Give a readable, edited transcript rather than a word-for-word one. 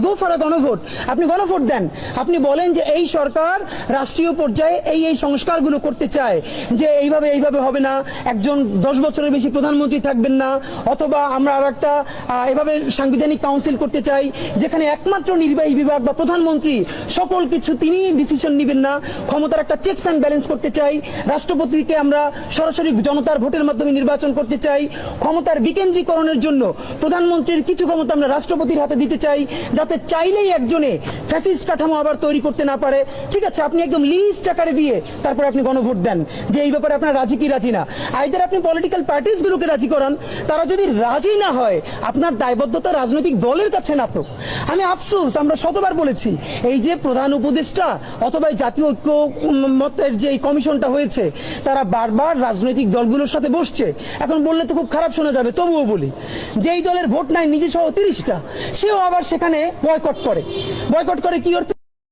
Go for a গণভোট। আপনি গণভোট দেন, আপনি বলেন যে এই সরকার রাষ্ট্রীয় পর্যায়ে এই সংস্কারগুলো করতে চায়, যে এইভাবে হবে না, একজন 10 বছরের বেশি প্রধানমন্ত্রী থাকবেন না, অথবা আমরা আর একটা এভাবে সাংবিধানিক কাউন্সিল করতে চাই যেখানে একমাত্র নির্বাহী বিভাগ বা প্রধানমন্ত্রী সকল কিছু তিনি ডিসিশন নেবেন না, ক্ষমতার একটা চেকস অ্যান্ড ব্যালেন্স করতে চাই, রাষ্ট্রপতিকে আমরা সরাসরি জনতার ভোটের মাধ্যমে নির্বাচন করতে চাই, ক্ষমতার বিকেন্দ্রীকরণের জন্য প্রধানমন্ত্রীর কিছু ক্ষমতা আমরা রাষ্ট্রপতির হাতে দিতে চাই, যাতে চাইলেই একজনে ফ্যাসিস্ট কাঠামো আবার তৈরি করতে না পারে। ঠিক আছে, আপনি একদম লিস্ট আকারে দিয়ে তারপর আপনি গণভোট দেন যে এই ব্যাপারে আপনারা রাজি কি রাজি না। আইদার আপনি পলিটিক্যাল পার্টিসগুলোকে রাজি করান, তারা যদি রাজি না হয় আপনার দায়বদ্ধতা রাজনৈতিক দলের কাছে না। তো আমি আফসোস, আমরা শতবার বলেছি এই যে প্রধান উপদেষ্টা অথবা জাতীয় ঐক্য মতের যে কমিশনটা হয়েছে তারা বারবার রাজনৈতিক দলগুলোর সাথে বসছে। এখন বললে তো খুব খারাপ শোনা যাবে, তবুও বলি, যেই দলের ভোট নাই নিজে সহ 30টা, সেও আবার সেখানে বয়কট করে কি অর্থে?